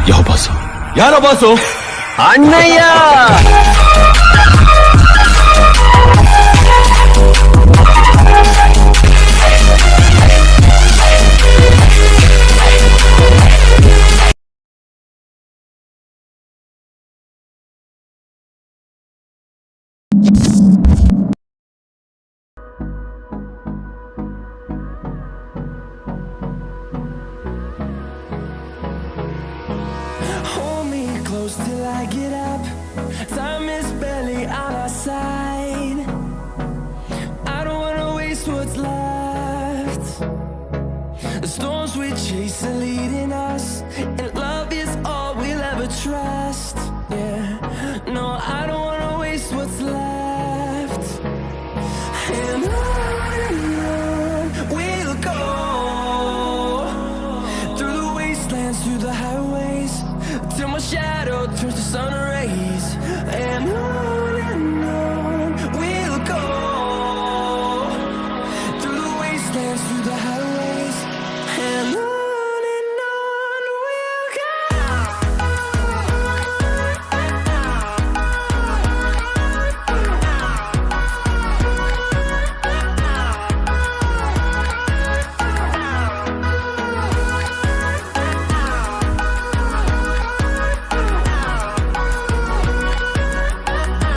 ಯಾವ ಬಾಸು? ಯಾರ boss? Annaiah. Hold me close till I get up. Time is barely on our side. I don't wanna waste what's left. The storms we chase are leading us, and love is all we'll ever trust.